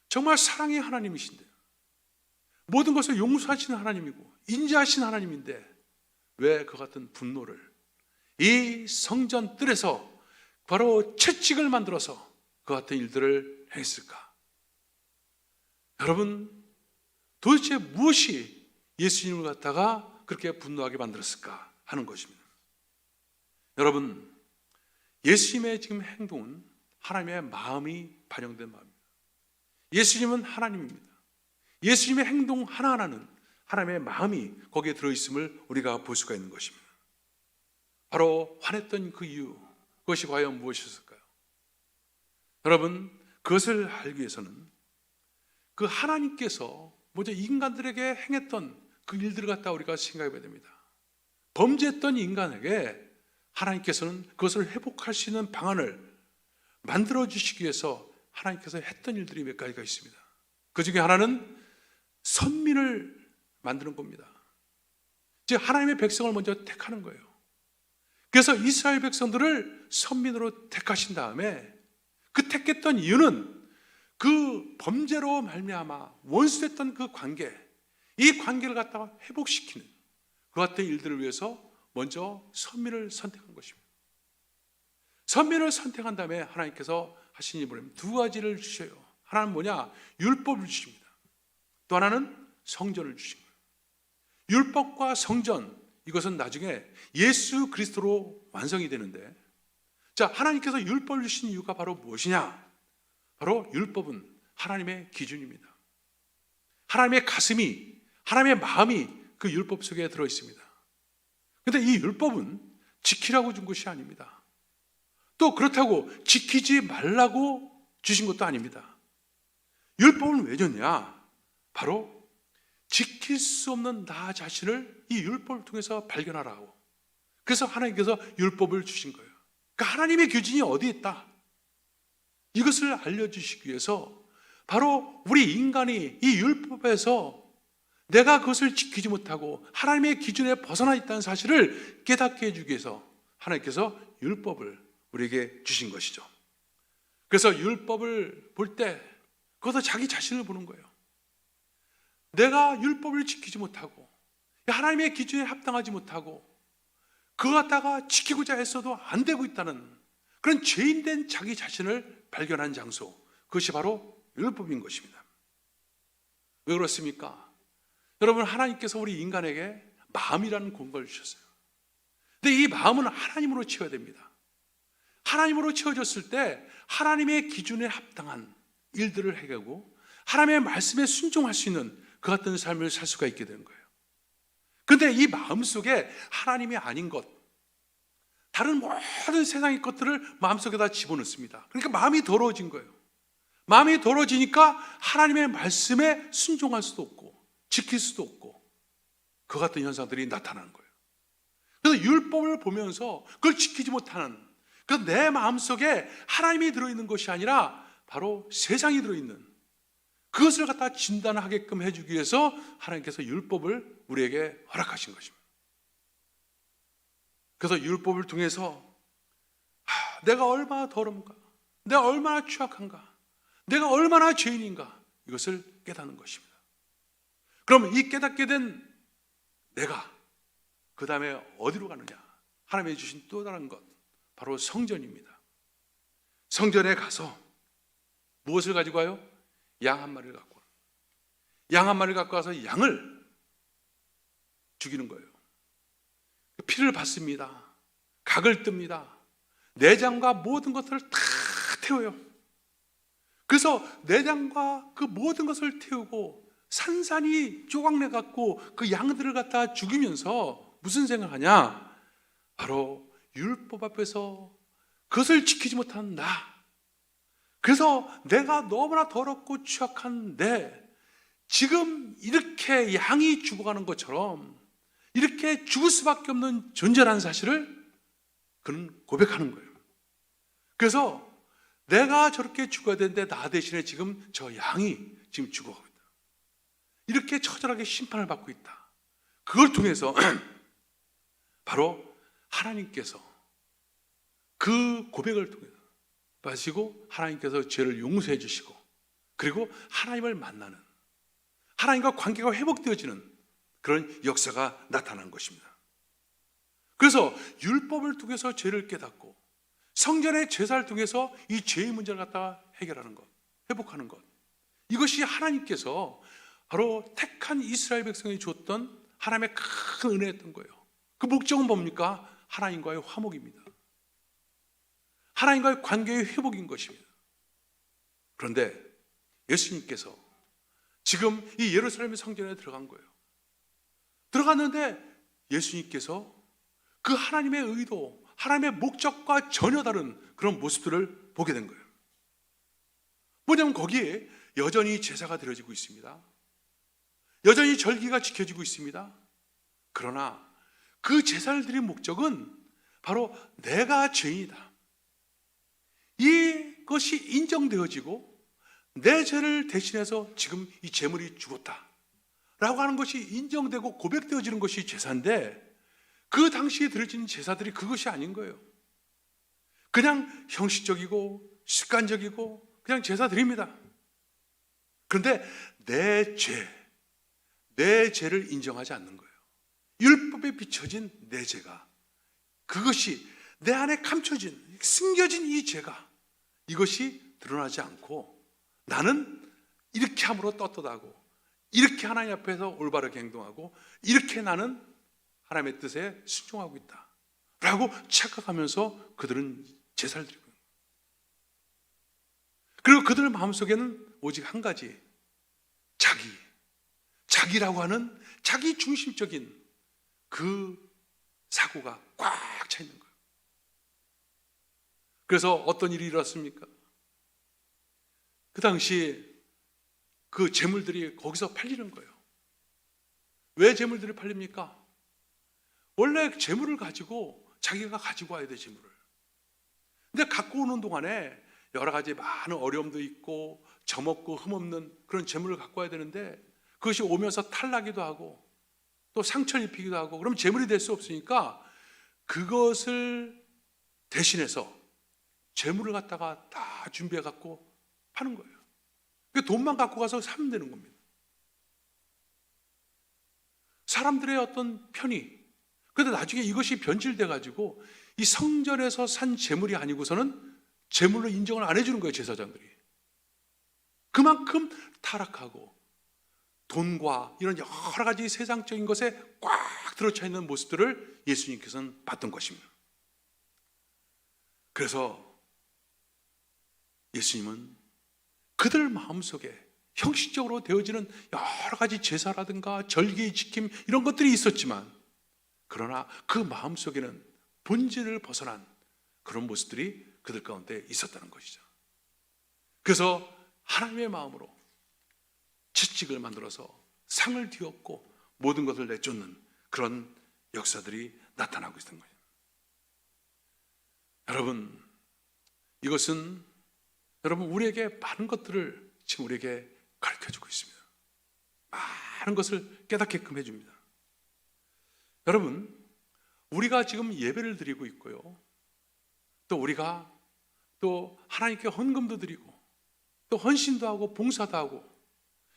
정말 사랑의 하나님이신데, 모든 것을 용서하시는 하나님이고 인자하신 하나님인데, 왜 그 같은 분노를 이 성전 뜰에서 바로 채찍을 만들어서 그 같은 일들을 했을까? 여러분, 도대체 무엇이 예수님을 갖다가 그렇게 분노하게 만들었을까 하는 것입니다. 여러분, 예수님의 지금 행동은 하나님의 마음이 반영된 마음입니다. 예수님은 하나님입니다. 예수님의 행동 하나하나는 하나님의 마음이 거기에 들어있음을 우리가 볼 수가 있는 것입니다. 바로 화냈던 그 이유, 그것이 과연 무엇이었을까요? 여러분, 그것을 알기 위해서는 그 하나님께서 먼저 인간들에게 행했던 그 일들을 갖다 우리가 생각해 봐야 됩니다. 범죄했던 인간에게 하나님께서는 그것을 회복할 수 있는 방안을 만들어 주시기 위해서 하나님께서 했던 일들이 몇 가지가 있습니다. 그 중에 하나는 선민을 만드는 겁니다. 즉 하나님의 백성을 먼저 택하는 거예요. 그래서 이스라엘 백성들을 선민으로 택하신 다음에 그 택했던 이유는 그 범죄로 말미암아 원수됐던 그 관계, 이 관계를 갖다가 회복시키는 그 같은 일들을 위해서 먼저 선민을 선택한 것입니다. 선민을 선택한 다음에 하나님께서 하신 일은 두 가지를 주셔요. 하나는 뭐냐? 율법을 주십니다. 또 하나는 성전을 주신 거예요. 율법과 성전, 이것은 나중에 예수 그리스도로 완성이 되는데, 자, 하나님께서 율법을 주신 이유가 바로 무엇이냐? 바로 율법은 하나님의 기준입니다. 하나님의 가슴이, 하나님의 마음이 그 율법 속에 들어 있습니다. 그런데 이 율법은 지키라고 준 것이 아닙니다. 또 그렇다고 지키지 말라고 주신 것도 아닙니다. 율법은 왜 줬냐? 바로 지킬 수 없는 나 자신을 이 율법을 통해서 발견하라고. 그래서 하나님께서 율법을 주신 거예요. 그러니까 하나님의 기준이 어디 있다? 이것을 알려주시기 위해서 바로 우리 인간이 이 율법에서 내가 그것을 지키지 못하고 하나님의 기준에 벗어나 있다는 사실을 깨닫게 해주기 위해서 하나님께서 율법을 우리에게 주신 것이죠. 그래서 율법을 볼 때 그것도 자기 자신을 보는 거예요. 내가 율법을 지키지 못하고 하나님의 기준에 합당하지 못하고 그거 갖다가 지키고자 했어도 안 되고 있다는 그런 죄인된 자기 자신을 발견한 장소, 그것이 바로 율법인 것입니다. 왜 그렇습니까? 여러분, 하나님께서 우리 인간에게 마음이라는 공간을 주셨어요. 근데 이 마음은 하나님으로 채워야 됩니다. 하나님으로 채워졌을 때 하나님의 기준에 합당한 일들을 해가고 하나님의 말씀에 순종할 수 있는 그 같은 삶을 살 수가 있게 되는 거예요. 그런데 이 마음속에 하나님이 아닌 것, 다른 모든 세상의 것들을 마음속에다 집어넣습니다. 그러니까 마음이 더러워진 거예요. 마음이 더러워지니까 하나님의 말씀에 순종할 수도 없고 지킬 수도 없고 그 같은 현상들이 나타나는 거예요. 그래서 율법을 보면서 그걸 지키지 못하는, 그래서 내 마음속에 하나님이 들어있는 것이 아니라 바로 세상이 들어있는 그것을 갖다 진단하게끔 해주기 위해서 하나님께서 율법을 우리에게 허락하신 것입니다. 그래서 율법을 통해서 내가 얼마나 더러운가, 내가 얼마나 취약한가, 내가 얼마나 죄인인가, 이것을 깨닫는 것입니다. 그럼 이 깨닫게 된 내가 그 다음에 어디로 가느냐? 하나님이 주신 또 다른 것, 바로 성전입니다. 성전에 가서 무엇을 가지고 와요? 양 한 마리를 갖고 와요. 양 한 마리를 갖고 와서 양을 죽이는 거예요. 피를 받습니다. 각을 뜹니다. 내장과 모든 것들을 다 태워요. 그래서 내장과 그 모든 것을 태우고 산산이 조각내 갖고 그 양들을 갖다 죽이면서 무슨 생각하냐? 바로 율법 앞에서 그것을 지키지 못한 나, 그래서 내가 너무나 더럽고 취약한데 지금 이렇게 양이 죽어가는 것처럼 이렇게 죽을 수밖에 없는 존재라는 사실을 그는 고백하는 거예요. 그래서 내가 저렇게 죽어야 되는데 나 대신에 지금 저 양이 지금 죽어가고 있다. 이렇게 처절하게 심판을 받고 있다. 그걸 통해서 바로 하나님께서 그 고백을 통해서 마시고 하나님께서 죄를 용서해 주시고 그리고 하나님을 만나는, 하나님과 관계가 회복되어지는 그런 역사가 나타난 것입니다. 그래서 율법을 통해서 죄를 깨닫고 성전의 제사를 통해서 이 죄의 문제를 갖다가 해결하는 것, 회복하는 것, 이것이 하나님께서 바로 택한 이스라엘 백성이 줬던 하나님의 큰 은혜였던 거예요. 그 목적은 뭡니까? 하나님과의 화목입니다. 하나님과의 관계의 회복인 것입니다. 그런데 예수님께서 지금 이 예루살렘 성전에 들어간 거예요. 들어갔는데 예수님께서 그 하나님의 의도, 하나님의 목적과 전혀 다른 그런 모습들을 보게 된 거예요. 뭐냐면 거기에 여전히 제사가 드려지고 있습니다. 여전히 절기가 지켜지고 있습니다. 그러나 그 제사를 드린 목적은 바로 내가 죄인이다, 이것이 인정되어지고 내 죄를 대신해서 지금 이 제물이 죽었다 라고 하는 것이 인정되고 고백되어지는 것이 제사인데, 그 당시에 드려진 제사들이 그것이 아닌 거예요. 그냥 형식적이고 습관적이고 그냥 제사 드립니다. 그런데 내 죄를 인정하지 않는 거예요. 율법에 비춰진 내 죄가, 그것이 내 안에 감춰진, 숨겨진 이 죄가, 이것이 드러나지 않고 나는 이렇게 함으로 떳떳하고 이렇게 하나님 앞에서 올바르게 행동하고 이렇게 나는 하나님의 뜻에 순종하고 있다 라고 착각하면서 그들은 제사를 드리고 있는 거예요. 그리고 그들 마음속에는 오직 한 가지, 자기라고 하는 자기 중심적인 그 사고가 꽉 차 있는 거예요. 그래서 어떤 일이 일어났습니까? 그 당시 그 재물들이 거기서 팔리는 거예요. 왜 재물들이 팔립니까? 원래 재물을 가지고 자기가 가지고 와야 돼, 재물을. 근데 갖고 오는 동안에 여러 가지 많은 어려움도 있고 점없고 흠없는 그런 재물을 갖고 와야 되는데, 그것이 오면서 탈나기도 하고 또 상처를 입히기도 하고, 그럼 재물이 될 수 없으니까 그것을 대신해서 재물을 갖다가 다 준비해 갖고 파는 거예요. 그 돈만 갖고 가서 사면 되는 겁니다. 사람들의 어떤 편의. 그런데 나중에 이것이 변질돼 가지고 이 성전에서 산 재물이 아니고서는 재물로 인정을 안 해주는 거예요, 제사장들이. 그만큼 타락하고 돈과 이런 여러 가지 세상적인 것에 꽉 들어차 있는 모습들을 예수님께서는 봤던 것입니다. 그래서 예수님은 그들 마음속에 형식적으로 되어지는 여러 가지 제사라든가 절기의 지킴, 이런 것들이 있었지만, 그러나 그 마음속에는 본질을 벗어난 그런 모습들이 그들 가운데 있었다는 것이죠. 그래서 하나님의 마음으로 채찍을 만들어서 상을 뒤엎고 모든 것을 내쫓는 그런 역사들이 나타나고 있는 거예요. 여러분, 이것은 우리에게 많은 것들을 지금 우리에게 가르쳐주고 있습니다. 많은 것을 깨닫게끔 해줍니다. 여러분, 우리가 지금 예배를 드리고 있고요, 또 우리가 또 하나님께 헌금도 드리고 또 헌신도 하고 봉사도 하고,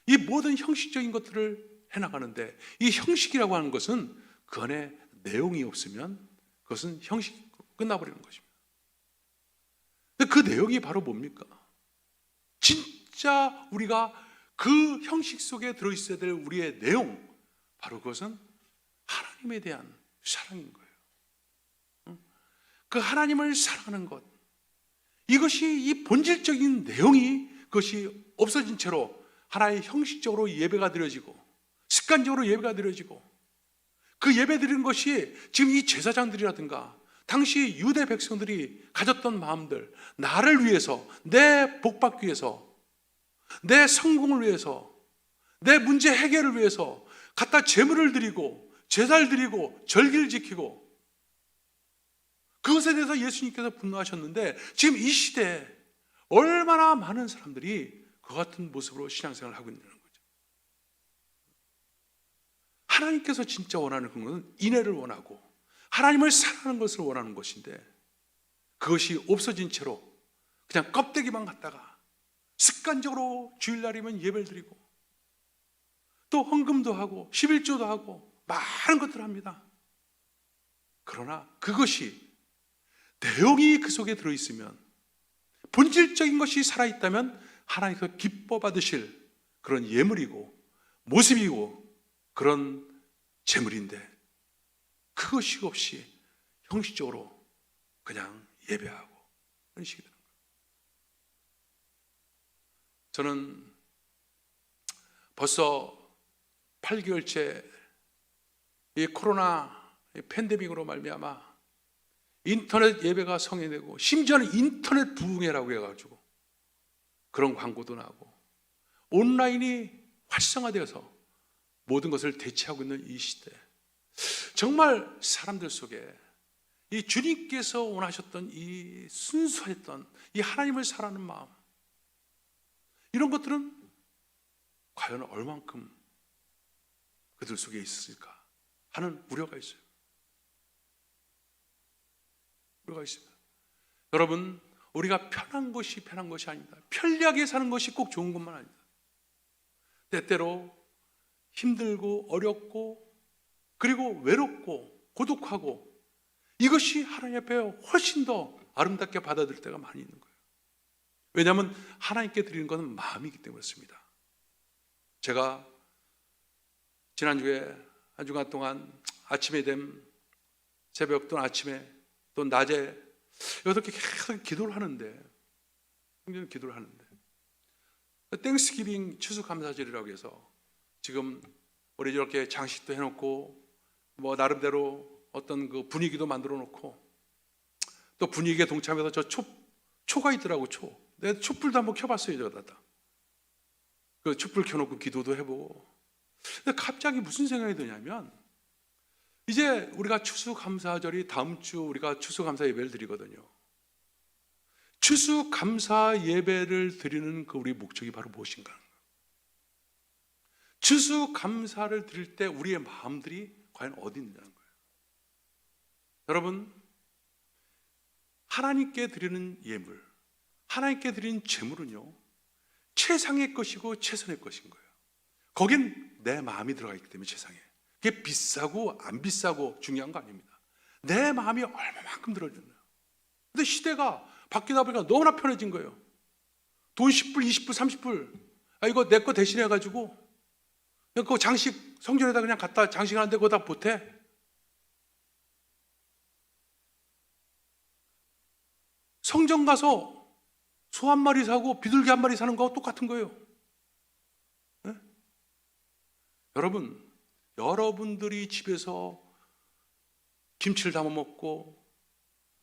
이 모든 형식적인 것들을 해나가는데, 이 형식이라고 하는 것은 그 안에 내용이 없으면 그것은 형식으로 끝나버리는 것입니다. 근데 그 내용이 바로 뭡니까? 진짜 우리가 그 형식 속에 들어있어야 될 우리의 내용, 바로 그것은 하나님에 대한 사랑인 거예요. 그 하나님을 사랑하는 것, 이것이 이 본질적인 내용이 그것이 없어진 채로 하나의 형식적으로 예배가 드려지고 습관적으로 예배가 드려지고, 그 예배 드리는 것이 지금 이 제사장들이라든가 당시 유대 백성들이 가졌던 마음들, 나를 위해서, 내 복받기 위해서, 내 성공을 위해서, 내 문제 해결을 위해서 갖다 제물을 드리고 제사를 드리고 절기를 지키고, 그것에 대해서 예수님께서 분노하셨는데, 지금 이 시대에 얼마나 많은 사람들이 그 같은 모습으로 신앙생활을 하고 있는 거죠. 하나님께서 진짜 원하는 것은 인애를 원하고 하나님을 사랑하는 것을 원하는 것인데, 그것이 없어진 채로 그냥 껍데기만 갖다가 습관적으로 주일날이면 예배를 드리고 또 헌금도 하고 11조도 하고 많은 것들을 합니다. 그러나 그것이 내용이 그 속에 들어있으면, 본질적인 것이 살아있다면 하나님께서 기뻐 받으실 그런 예물이고 모습이고 그런 제물인데 그것이 없이 형식적으로 그냥 예배하고 그런 식이 되는 거예요. 저는 벌써 8개월째 이 코로나 팬데믹으로 말미암아 인터넷 예배가 성행되고 심지어는 인터넷 부흥회라고 해가지고 그런 광고도 나고 온라인이 활성화되어서 모든 것을 대체하고 있는 이 시대, 정말 사람들 속에 이 주님께서 원하셨던 이 순수했던 이 하나님을 사랑하는 마음, 이런 것들은 과연 얼만큼 그들 속에 있을까 하는 우려가 있어요. 우려가 있습니다. 여러분, 우리가 편한 것이 아닙니다. 편리하게 사는 것이 꼭 좋은 것만 아닙니다. 때때로 힘들고 어렵고 그리고 외롭고 고독하고 이것이 하나님 앞에 훨씬 더 아름답게 받아들일 때가 많이 있는 거예요. 왜냐하면 하나님께 드리는 것은 마음이기 때문에 그렇습니다. 제가 지난주에 한 주간 동안 아침에 됨 새벽 또는 아침에 또 낮에 이렇게 계속 기도를 하는데, 굉장히 기도를 하는데, 땡스기빙 추수감사절이라고 해서 지금 우리 이렇게 장식도 해놓고 뭐 나름대로 어떤 그 분위기도 만들어 놓고 또 분위기에 동참해서 저 초가 있더라고. 내가 촛불도 한번 켜봤어요. 저다 그 촛불 켜놓고 기도도 해보고. 근데 갑자기 무슨 생각이 드냐면, 이제 우리가 추수감사절이 다음 주 우리가 추수감사 예배를 드리거든요. 추수감사 예배를 드리는 그 우리 목적이 바로 무엇인가? 추수감사를 드릴 때 우리의 마음들이 과연 어디 있느냐는 거예요. 여러분, 하나님께 드리는 예물, 하나님께 드리는 제물은요, 최상의 것이고 최선의 것인 거예요. 거긴 내 마음이 들어가 있기 때문에 최상의. 그게 비싸고 안 비싸고 중요한 거 아닙니다. 내 마음이 얼마만큼 들어주나요? 근데 시대가 바뀌다 보니까 너무나 편해진 거예요. 돈 10불, 20불, 30불. 이거 내 거 대신해가지고 그냥 그 장식 성전에다 그냥 갖다 장식하는데 그거 다 보태. 성전 가서 소 한 마리 사고 비둘기 한 마리 사는 거하고 똑같은 거예요. 네? 여러분들이 집에서 김치를 담아 먹고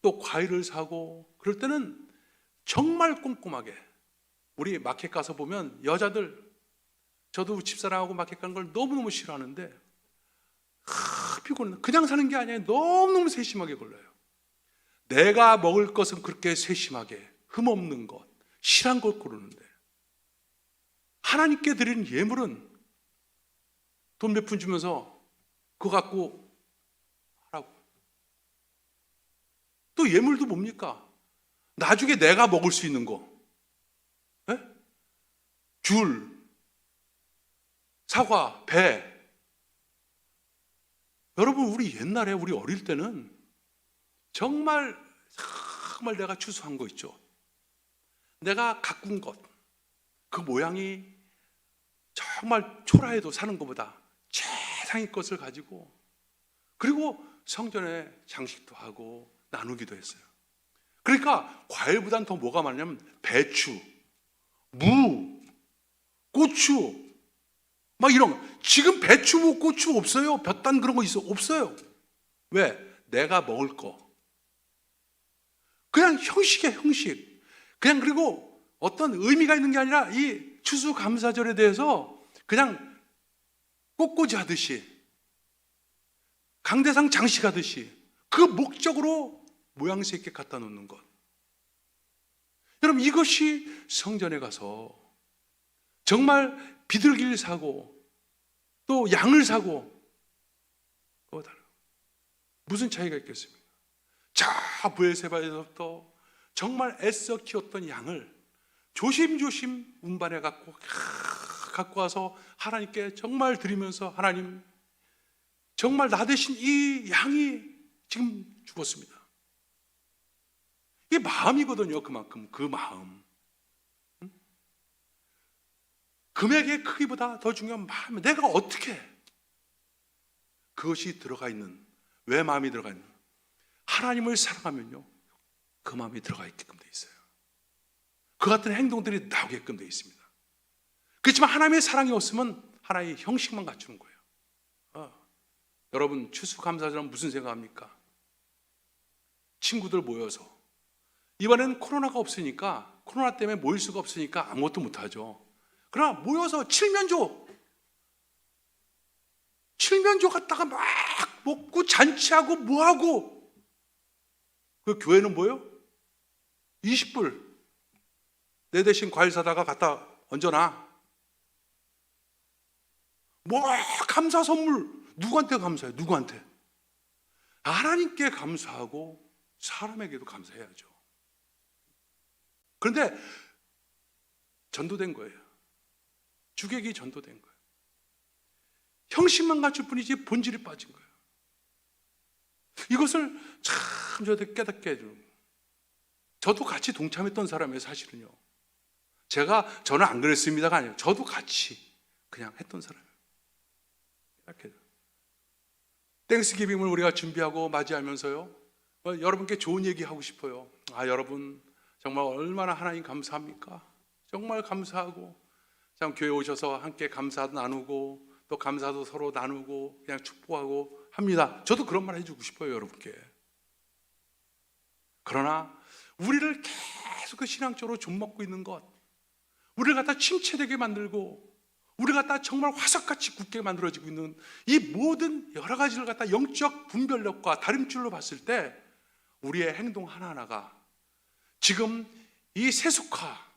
또 과일을 사고 그럴 때는 정말 꼼꼼하게, 우리 마켓 가서 보면 여자들, 저도 집사람하고 마켓 가는 걸 너무너무 싫어하는데 피곤해. 그냥 사는 게 아니에요. 너무너무 세심하게 골라요. 내가 먹을 것은 그렇게 세심하게 흠없는 것, 실한 것 고르는데, 하나님께 드리는 예물은 돈 몇 푼 주면서 그거 갖고 하라고. 또 예물도 뭡니까? 나중에 내가 먹을 수 있는 거. 네? 귤, 사과, 배. 여러분, 우리 옛날에 우리 어릴 때는 정말 내가 추수한 거 있죠. 내가 가꾼 것, 그 모양이 정말 초라해도 사는 것보다 최상의 것을 가지고, 그리고 성전에 장식도 하고 나누기도 했어요. 그러니까 과일보다는 더 뭐가 많냐면 배추, 무, 고추, 막 이런 거. 지금 배추, 무, 고추 없어요. 볕단 그런 거 있어? 없어요. 왜? 내가 먹을 거. 그냥 형식이야, 형식. 그냥, 그리고 어떤 의미가 있는 게 아니라 이 추수감사절에 대해서 그냥 꽃꽂이 하듯이, 강대상 장식하듯이 그 목적으로 모양새 있게 갖다 놓는 것. 여러분, 이것이 성전에 가서 정말 비둘기를 사고 또 양을 사고 그거 다르고 무슨 차이가 있겠습니까? 자, 브엘세바에서부터 정말 애써 키웠던 양을 조심조심 운반해 갖고 와서 하나님께 정말 드리면서, 하나님, 정말 나 대신 이 양이 지금 죽었습니다. 이게 마음이거든요. 그만큼 그 마음. 금액의 크기보다 더 중요한 마음, 내가 어떻게 그것이 들어가 있는, 왜 마음이 들어가 있는, 하나님을 사랑하면요 그 마음이 들어가 있게끔 돼 있어요. 그 같은 행동들이 나오게끔 돼 있습니다. 그렇지만 하나님의 사랑이 없으면 하나의 형식만 갖추는 거예요. 여러분 추수감사절은 무슨 생각합니까? 친구들 모여서, 이번엔 코로나가 없으니까, 코로나 때문에 모일 수가 없으니까 아무것도 못하죠. 그러나 모여서 칠면조 갖다가 막 먹고 잔치하고 뭐하고, 그 교회는 뭐예요? 20불 내 대신 과일 사다가 갖다 얹어놔. 뭐 감사 선물, 누구한테 감사해? 누구한테? 하나님께 감사하고 사람에게도 감사해야죠. 그런데 전도된 거예요. 주객이 전도된 거예요. 형식만 갖출 뿐이지 본질이 빠진 거예요. 이것을 참 저한테 깨닫게 해주는 거예요. 저도 같이 동참했던 사람이에요. 사실은요, 저는 안 그랬습니다가 아니에요. 저도 같이 그냥 했던 사람이에요. 이렇게 땡스기빙을 우리가 준비하고 맞이하면서요, 여러분께 좋은 얘기 하고 싶어요. 여러분 정말 얼마나 하나님 감사합니까? 정말 감사하고, 참 교회 오셔서 함께 감사 나누고 또 감사도 서로 나누고 그냥 축복하고 합니다. 저도 그런 말 해주고 싶어요, 여러분께. 그러나 우리를 계속 그 신앙적으로 좀먹고 있는 것, 우리를 갖다 침체되게 만들고 우리가 갖다 정말 화석같이 굳게 만들어지고 있는 이 모든 여러 가지를 갖다 영적 분별력과 다림줄로 봤을 때 우리의 행동 하나하나가 지금 이 세속화,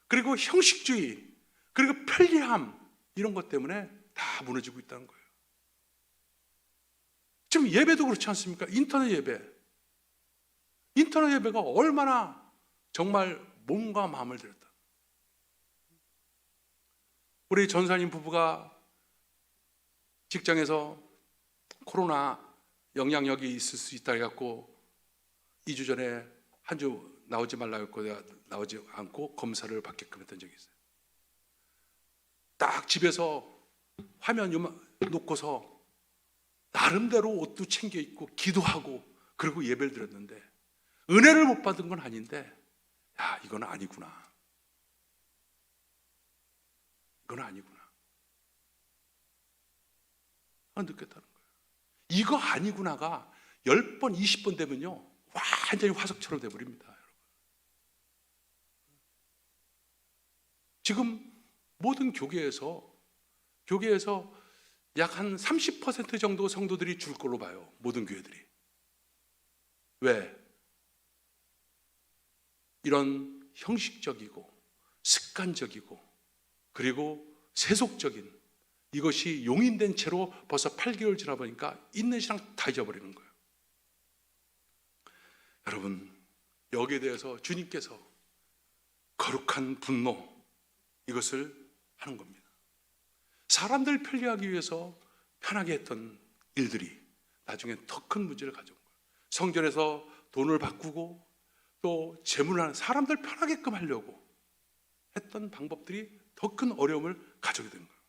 그리고 형식주의, 그리고 편리함, 이런 것 때문에 다 무너지고 있다는 거예요. 지금 예배도 그렇지 않습니까? 인터넷 예배가 얼마나 정말 몸과 마음을 들였다. 우리 전사님 부부가 직장에서 코로나 영향력이 있을 수 있다 해갖고 2주 전에 한 주 나오지 말라고 했고 내가 나오지 않고 검사를 받게끔 했던 적이 있어요. 딱 집에서 화면 놓고서 나름대로 옷도 챙겨 입고 기도하고 그리고 예배를 드렸는데, 은혜를 못 받은 건 아닌데, 이건 아니구나. 이건 아니구나. 느꼈다는 거예요. 이거 아니구나가 10번, 20번 되면요, 완전히 화석처럼 돼버립니다. 여러분. 지금 모든 교계에서 약 한 30% 정도 성도들이 줄 걸로 봐요. 모든 교회들이. 왜? 이런 형식적이고 습관적이고 그리고 세속적인 이것이 용인된 채로 벌써 8개월 지나보니까 있는 신앙 다 잊어버리는 거예요. 여러분, 여기에 대해서 주님께서 거룩한 분노, 이것을 하는 겁니다. 사람들 편리하기 위해서 편하게 했던 일들이 나중에 더 큰 문제를 가져온 거예요. 성전에서 돈을 바꾸고 또 재물을 하는, 사람들 편하게끔 하려고 했던 방법들이 더 큰 어려움을 가져오게 된 거예요.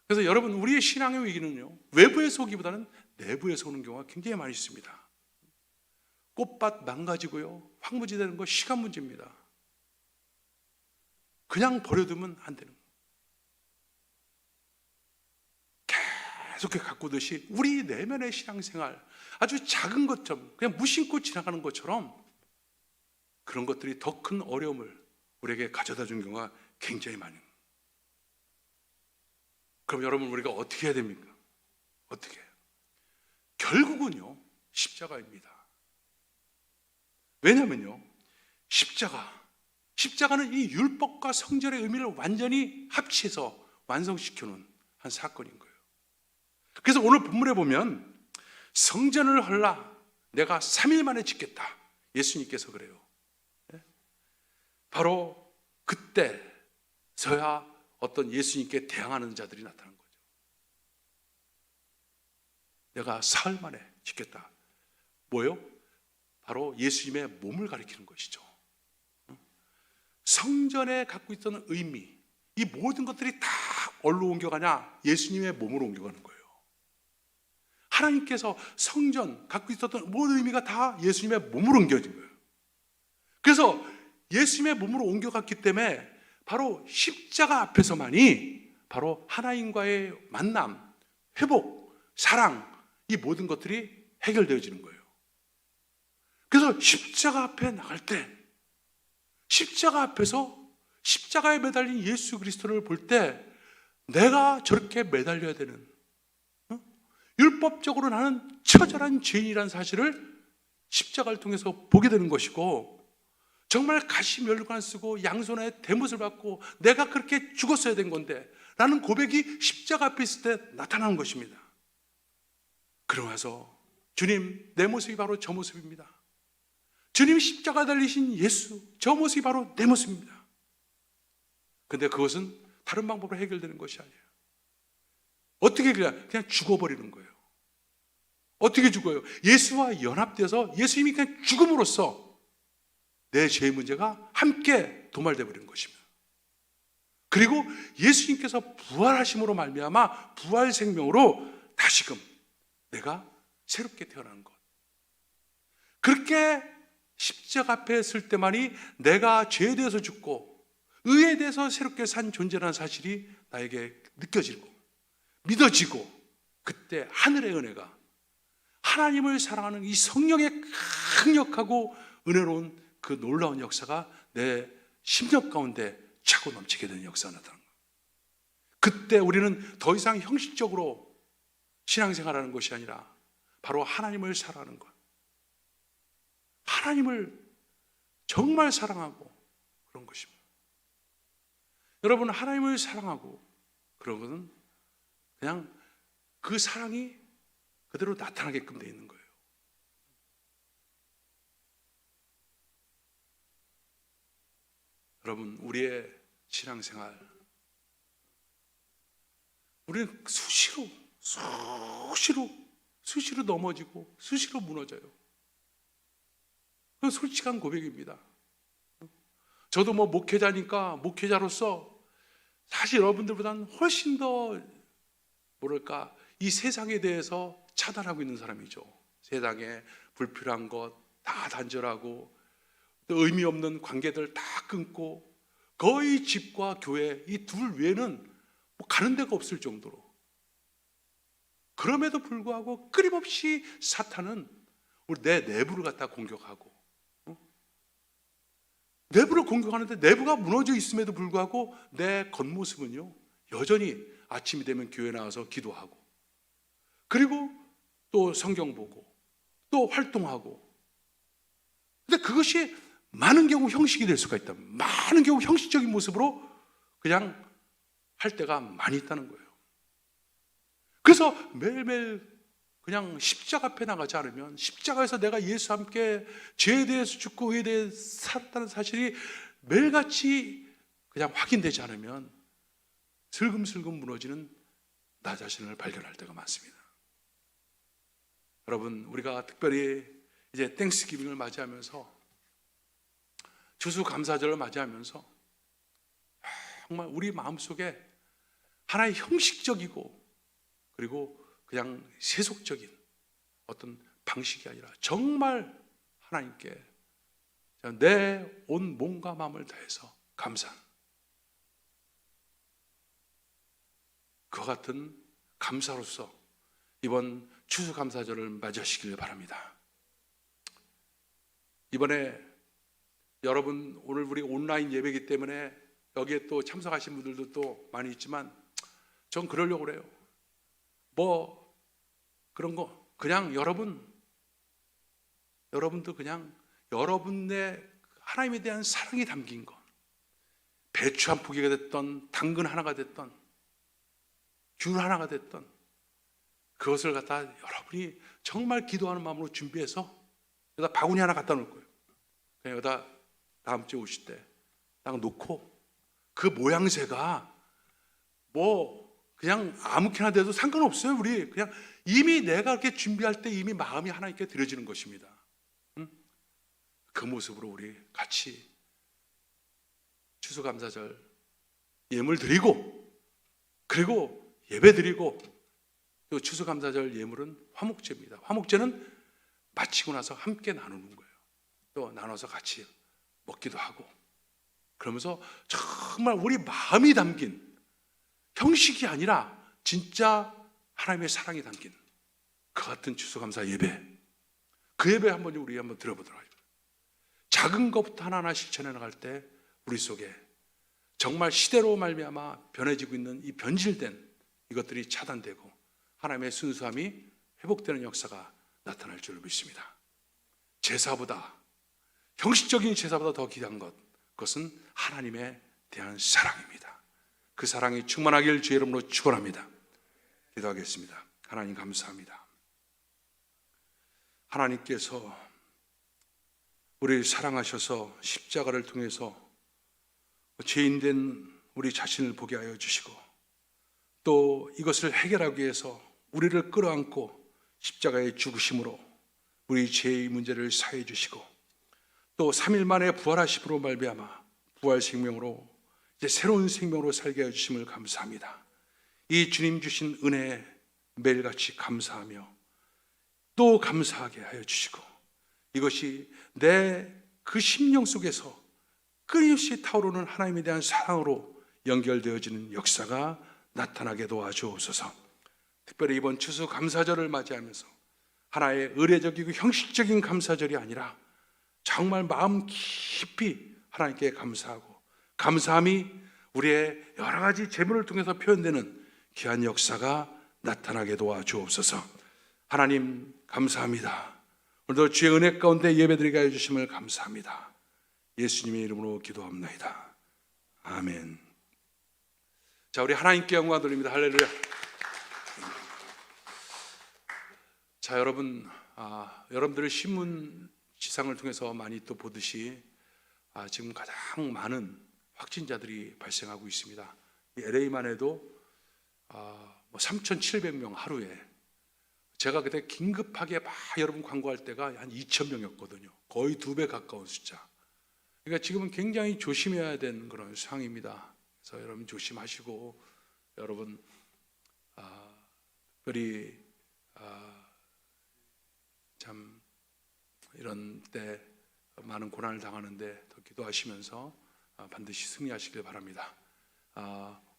그래서 여러분, 우리의 신앙의 위기는요, 외부에서 오기보다는 내부에서 오는 경우가 굉장히 많이 있습니다. 꽃밭 망가지고요, 황무지 되는 거 시간 문제입니다. 그냥 버려두면 안 되는 거예요. 계속 가꾸듯이 우리 내면의 신앙생활, 아주 작은 것처럼 그냥 무심코 지나가는 것처럼 그런 것들이 더 큰 어려움을 우리에게 가져다 준 경우가 굉장히 많아요. 그럼 여러분, 우리가 어떻게 해야 됩니까? 어떻게 해요? 결국은요, 십자가입니다. 왜냐면요, 십자가는 이 율법과 성전의 의미를 완전히 합치해서 완성시켜놓은 한 사건인 거예요. 그래서 오늘 본문에 보면 성전을 헐라 내가 3일 만에 짓겠다, 예수님께서 그래요. 바로 그때서야 어떤 예수님께 대항하는 자들이 나타난 거죠. 내가 사흘 만에 짓겠다. 뭐요? 바로 예수님의 몸을 가리키는 것이죠. 성전에 갖고 있던 의미, 이 모든 것들이 다 어디로 옮겨가냐? 예수님의 몸으로 옮겨가는 거예요. 하나님께서 성전 갖고 있었던 모든 의미가 다 예수님의 몸으로 옮겨진 거예요. 그래서 예수님의 몸으로 옮겨갔기 때문에 바로 십자가 앞에서만이 바로 하나님과의 만남, 회복, 사랑, 이 모든 것들이 해결되어지는 거예요. 그래서 십자가 앞에 나갈 때, 십자가 앞에서 십자가에 매달린 예수 그리스도를 볼 때 내가 저렇게 매달려야 되는, 율법적으로 나는 처절한 죄인이라는 사실을 십자가를 통해서 보게 되는 것이고, 정말 가시면류관 쓰고 양손에 대못을 받고 내가 그렇게 죽었어야 된 건데 라는 고백이 십자가 앞에 있을 때 나타나는 것입니다. 그러면서 주님, 내 모습이 바로 저 모습입니다. 주님 십자가 달리신 예수, 저 모습이 바로 내 모습입니다. 근데 그것은 다른 방법으로 해결되는 것이 아니에요. 어떻게 해결해요? 그냥 죽어버리는 거예요. 어떻게 죽어요? 예수와 연합돼서 예수님이 그냥 죽음으로써 내 죄의 문제가 함께 도말되어 버리는 것입니다. 그리고 예수님께서 부활하심으로 말미암아 부활 생명으로 다시금 내가 새롭게 태어나는 것. 그렇게 십자가 앞에 설 때만이 내가 죄에 대해서 죽고 의에 대해서 새롭게 산 존재라는 사실이 나에게 느껴지고 믿어지고, 그때 하늘의 은혜가, 하나님을 사랑하는 이 성령의 강력하고 은혜로운 그 놀라운 역사가 내 심령 가운데 차고 넘치게 되는 역사가 나타나는 거예요. 그때 우리는 더 이상 형식적으로 신앙생활하는 것이 아니라 바로 하나님을 사랑하는 것, 하나님을 정말 사랑하고 그런 것입니다. 여러분, 하나님을 사랑하고 그런 것은 그냥 그 사랑이 그대로 나타나게끔 되어 있는 거예요. 여러분, 우리의 신앙생활, 우리는 수시로 넘어지고 수시로 무너져요. 그건 솔직한 고백입니다. 저도 목회자니까 목회자로서 사실 여러분들보다는 훨씬 더 뭐랄까, 이 세상에 대해서 차단하고 있는 사람이죠. 세상에 불필요한 것 다 단절하고 또 의미 없는 관계들 다 끊고 거의 집과 교회 이 둘 외에는 가는 데가 없을 정도로, 그럼에도 불구하고 끊임없이 사탄은 우리 내 내부를 갖다 공격하고, 내부를 공격하는데 내부가 무너져 있음에도 불구하고 내 겉모습은요 여전히 아침이 되면 교회 나와서 기도하고, 그리고 또 성경 보고 또 활동하고. 근데 그것이 많은 경우 형식이 될 수가 있다. 많은 경우 형식적인 모습으로 그냥 할 때가 많이 있다는 거예요. 그래서 매일매일 그냥 십자가 앞에 나가지 않으면, 십자가에서 내가 예수와 함께 죄에 대해서 죽고 의에 대해서 살았다는 사실이 매일같이 그냥 확인되지 않으면 슬금슬금 무너지는 나 자신을 발견할 때가 많습니다. 여러분, 우리가 특별히 이제 땡스기빙을 맞이하면서, 추수감사절을 맞이하면서 정말 우리 마음속에 하나의 형식적이고 그리고 그냥 세속적인 어떤 방식이 아니라 정말 하나님께 내 온 몸과 마음을 다해서 감사하는 그와 같은 감사로서 이번 추수감사절을 맞이하시길 바랍니다. 이번에 여러분, 오늘 우리 온라인 예배이기 때문에 여기에 또 참석하신 분들도 또 많이 있지만 전 그러려고 그래요. 그런 거 그냥 여러분도 그냥 여러분의 하나님에 대한 사랑이 담긴 것, 배추 한 포기가 됐던 당근 하나가 됐던 귤 하나가 됐던 그것을 갖다 여러분이 정말 기도하는 마음으로 준비해서 여기다 바구니 하나 갖다 놓을 거예요. 그냥 여기다 다음 주에 오실 때 딱 놓고, 그 모양새가 그냥 아무렇게나 돼도 상관없어요. 우리 그냥 이미 내가 그렇게 준비할 때 이미 마음이 하나님께 드려지는 것입니다. 그 모습으로 우리 같이 추수감사절 예물 드리고, 그리고 예배 드리고, 또 추수감사절 예물은 화목제입니다. 화목제는 마치고 나서 함께 나누는 거예요. 또 나눠서 같이 먹기도 하고, 그러면서 정말 우리 마음이 담긴, 형식이 아니라 진짜 하나님의 사랑이 담긴 그 같은 추수감사 예배, 그 예배 우리 한번 들어보도록 하죠. 작은 것부터 하나하나 실천해 나갈 때 우리 속에 정말 시대로 말미암아 변해지고 있는 이 변질된 이것들이 차단되고 하나님의 순수함이 회복되는 역사가 나타날 줄 믿습니다. 제사보다, 형식적인 제사보다 더 귀한 것, 그것은 하나님에 대한 사랑입니다. 그 사랑이 충만하길 주의 이름으로 축원합니다. 기도하겠습니다. 하나님 감사합니다. 하나님께서 우리를 사랑하셔서 십자가를 통해서 죄인된 우리 자신을 보게 하여 주시고, 또 이것을 해결하기 위해서 우리를 끌어안고 십자가의 죽으심으로 우리 죄의 문제를 사해 주시고, 또 3일 만에 부활하심으로 말미암아 부활 생명으로 이제 새로운 생명으로 살게 해 주심을 감사합니다. 이 주님 주신 은혜에 매일같이 감사하며 또 감사하게 하여 주시고, 이것이 내 그 심령 속에서 끊임없이 타오르는 하나님에 대한 사랑으로 연결되어지는 역사가 나타나게 도와주옵소서. 특별히 이번 추수 감사절을 맞이하면서 하나의 의례적이고 형식적인 감사절이 아니라 정말 마음 깊이 하나님께 감사하고, 감사함이 우리의 여러 가지 재물을 통해서 표현되는 귀한 역사가 나타나게 도와주옵소서. 하나님 감사합니다. 오늘도 주의 은혜 가운데 예배드리게 해주심을 감사합니다. 예수님의 이름으로 기도합니다. 아멘. 자, 우리 하나님께 영광 돌립니다. 할렐루야. 자, 여러분, 여러분들의 신문 지상을 통해서 많이 또 보듯이 지금 가장 많은 확진자들이 발생하고 있습니다. LA만 해도 3,700명 하루에. 제가 그때 긴급하게 막 여러분 광고할 때가 한 2,000명이었거든요. 거의 2배 가까운 숫자. 그러니까 지금은 굉장히 조심해야 되는 그런 상황입니다. 그래서 여러분 조심하시고, 여러분 특별히 참 이런 때 많은 고난을 당하는데 더 기도하시면서 반드시 승리하시길 바랍니다.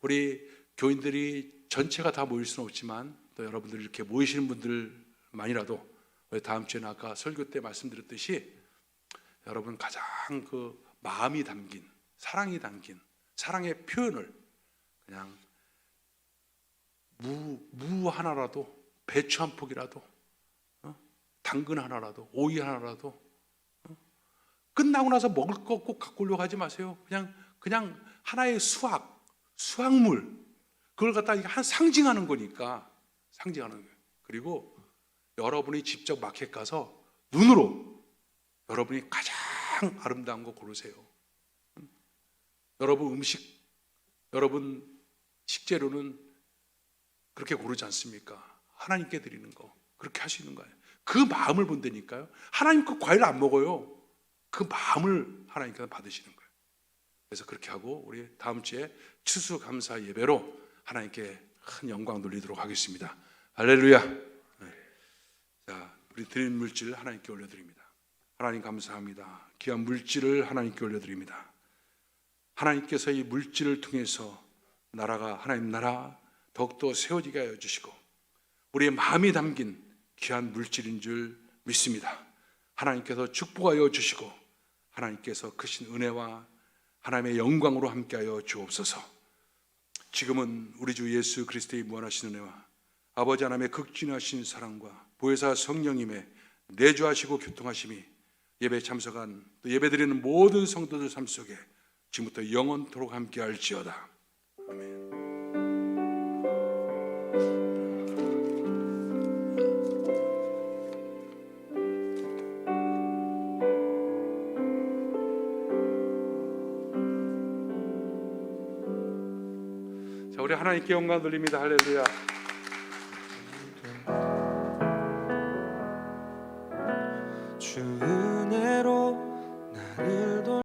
우리 교인들이 전체가 다 모일 수는 없지만 또 여러분들이 이렇게 모이시는 분들만이라도 다음 주에는 아까 설교 때 말씀드렸듯이 여러분 가장 그 마음이 담긴, 사랑이 담긴 사랑의 표현을 그냥 무 하나라도, 배추 한 폭이라도, 당근 하나라도, 오이 하나라도, 끝나고 나서 먹을 거 꼭 갖고 오려고 하지 마세요. 그냥 하나의 수확물, 그걸 갖다 한 상징하는 거니까, 상징하는 거예요. 그리고 여러분이 직접 마켓 가서 눈으로 여러분이 가장 아름다운 거 고르세요. 여러분 식재료는 그렇게 고르지 않습니까? 하나님께 드리는 거, 그렇게 할 수 있는 거예요. 그 마음을 본다니까요. 하나님 그 과일 안 먹어요. 그 마음을 하나님께서 받으시는 거예요. 그래서 그렇게 하고 우리 다음 주에 추수감사 예배로 하나님께 큰 영광 돌리도록 하겠습니다. 할렐루야. 자, 우리 드린 물질 하나님께 올려드립니다. 하나님 감사합니다. 귀한 물질을 하나님께 올려드립니다. 하나님께서 이 물질을 통해서 나라가, 하나님 나라 더욱더 세워지게 하여 주시고 우리의 마음이 담긴 귀한 물질인 줄 믿습니다. 하나님께서 축복하여 주시고 하나님께서 크신 은혜와 하나님의 영광으로 함께하여 주옵소서. 지금은 우리 주 예수 그리스도의 무한하신 은혜와 아버지 하나님의 극진하신 사랑과 보혜사 성령님의 내주하시고 교통하심이 예배에 참석한 또 예배드리는 모든 성도들 삶 속에 지금부터 영원토록 함께할지어다. 아멘. 자, 우리 하나님께 영광 돌립니다. 할렐루야. 주